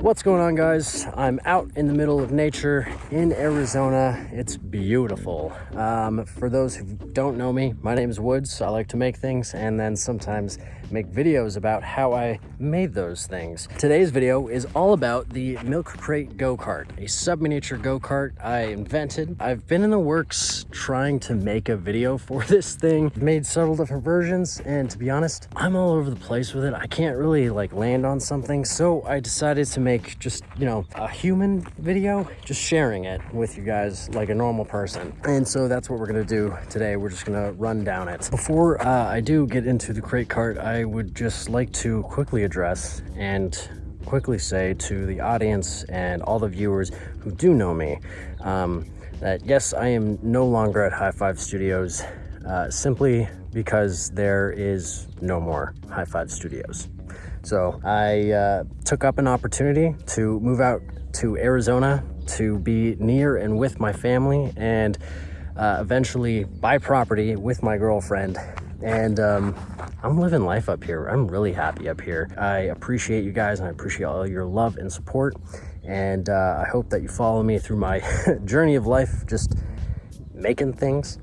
What's going on, guys? I'm out in the middle of nature in Arizona. It's beautiful. For those who don't know me, my name is Woods. I like to make things and then sometimes make videos about how I made those things. Today's video is all about the Milk Crate go-kart, a sub-miniature go-kart I invented. I've been in the works trying to make a video for this thing. I've made several different versions, and to be honest, I'm all over the place with it. I can't really land on something, so I decided to make just, a human video, just sharing it with you guys like a normal person. And so that's what we're gonna do today. We're just gonna run down it. Before I do get into the crate cart, I would just like to quickly address and quickly say to the audience and all the viewers who do know me, that yes, I am no longer at High Five Studios, simply because there is no more High Five Studios. So I took up an opportunity to move out to Arizona to be near and with my family, and eventually buy property with my girlfriend. And I'm living life up here. I'm really happy up here. I appreciate you guys, and I appreciate all your love and support. And I hope that you follow me through my journey of life, just making things,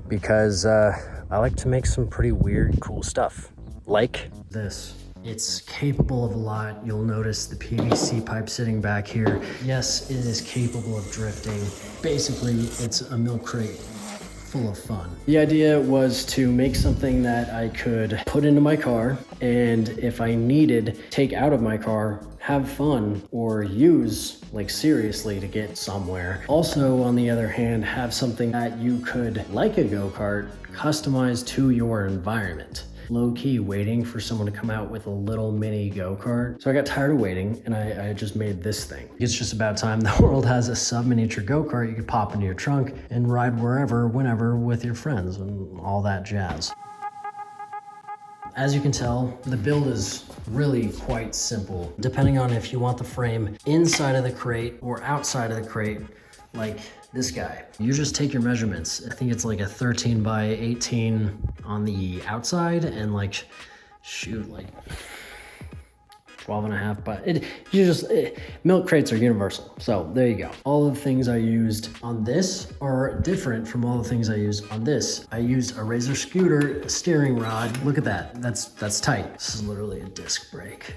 because I like to make some pretty weird, cool stuff like this. It's capable of a lot. You'll notice the PVC pipe sitting back here. Yes, it is capable of drifting. Basically, it's a milk crate full of fun. The idea was to make something that I could put into my car, and if I needed, take out of my car, have fun, or use seriously to get somewhere. Also, on the other hand, have something that you could, like a go-kart, customize to your environment. Low-key waiting for someone to come out with a little mini go-kart. So I got tired of waiting, and I just made this thing. It's just about time the world has a sub-miniature go-kart you could pop into your trunk and ride wherever, whenever with your friends and all that jazz. As you can tell, the build is really quite simple. Depending on if you want the frame inside of the crate or outside of the crate, like this guy. You just take your measurements. I think it's like a 13 by 18 on the outside and 12 and a half, but milk crates are universal. So there you go. All the things I used on this are different from all the things I used on this. I used a Razor Scooter steering rod. Look at that, that's tight. This is literally a disc brake.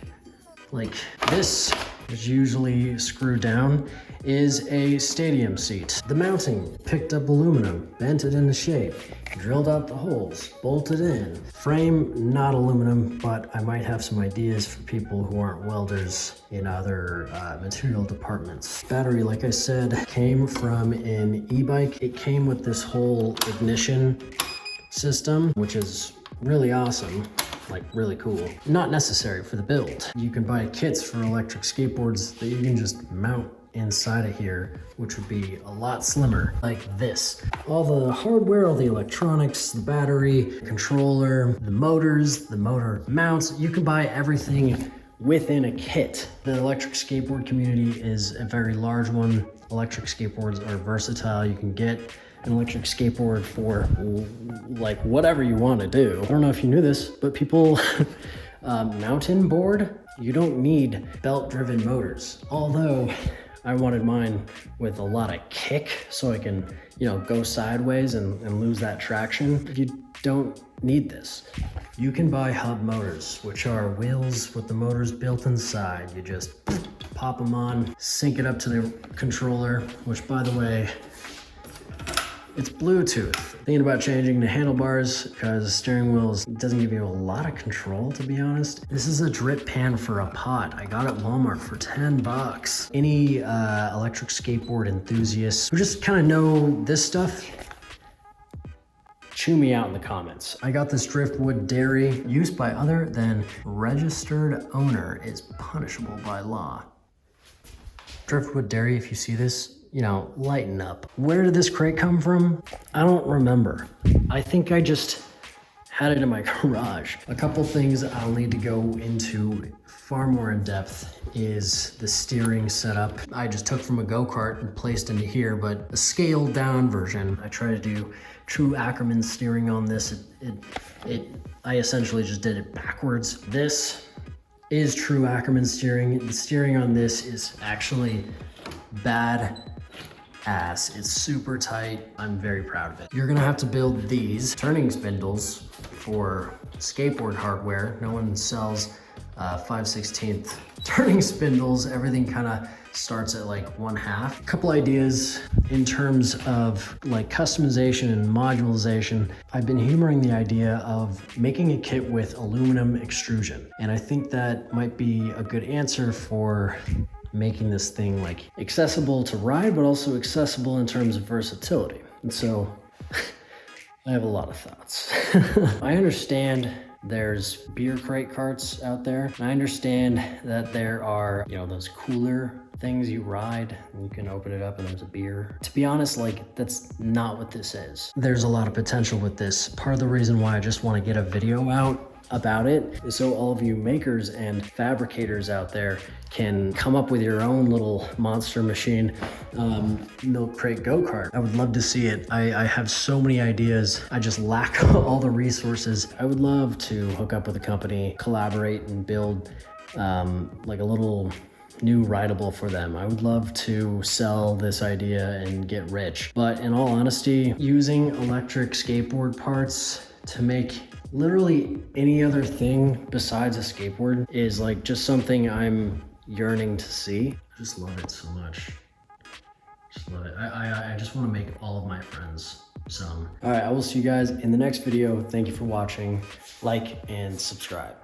This is usually screwed down, is a stadium seat. The mounting, picked up aluminum, bent it into shape, drilled out the holes, bolted in. Frame, not aluminum, but I might have some ideas for people who aren't welders in other material departments. Battery, like I said, came from an e-bike. It came with this whole ignition system, which is really awesome. Really cool. Not necessary for the build. You can buy kits for electric skateboards that you can just mount inside of here, which would be a lot slimmer, like this. All the hardware, all the electronics, the battery, controller, the motors, the motor mounts, you can buy everything within a kit. The electric skateboard community is a very large one. Electric skateboards are versatile. You can get an electric skateboard for whatever you want to do. I don't know if you knew this, but people mountain board, you don't need belt-driven motors. Although I wanted mine with a lot of kick so I can, go sideways and lose that traction. You don't need this. You can buy hub motors, which are wheels with the motors built inside. You just pop them on, sync it up to the controller, which, by the way, it's Bluetooth. Thinking about changing the handlebars because the steering wheel doesn't give you a lot of control, to be honest. This is a drip pan for a pot. I got it at Walmart for 10 bucks. Any electric skateboard enthusiasts who just kind of know this stuff, chew me out in the comments. I got this Driftwood Dairy. Use by other than registered owner is punishable by law. Driftwood Dairy, if you see this, lighten up. Where did this crate come from? I don't remember. I think I just had it in my garage. A couple things I'll need to go into far more in depth is the steering setup. I just took from a go-kart and placed into here, but a scaled down version. I try to do true Ackerman steering on this. I essentially just did it backwards. This is true Ackerman steering. The steering on this is actually bad ass. It's super tight. I'm very proud of it. You're gonna have to build these turning spindles for skateboard hardware. No one sells 5/16 turning spindles. Everything kind of starts at like 1/2. A couple ideas in terms of like customization and modularization. I've been humoring the idea of making a kit with aluminum extrusion. And I think that might be a good answer for making this thing like accessible to ride, but also accessible in terms of versatility. And so I have a lot of thoughts. I understand there's beer crate carts out there. I understand that there are, you know, those cooler things you ride and you can open it up and there's a beer. To be honest, like that's not what this is. There's a lot of potential with this. Part of the reason why I just want to get a video out about it is so all of you makers and fabricators out there can come up with your own little monster machine milk crate go-kart. I would love to see it. I have so many ideas. I just lack all the resources. I would love to hook up with a company, collaborate and build like a little new rideable for them. I would love to sell this idea and get rich. But in all honesty, using electric skateboard parts to make literally any other thing besides a skateboard is like just something I'm yearning to see. I just love it so much. Just love it. I just want to make all of my friends some. All right, I will see you guys in the next video. Thank you for watching. Like and subscribe.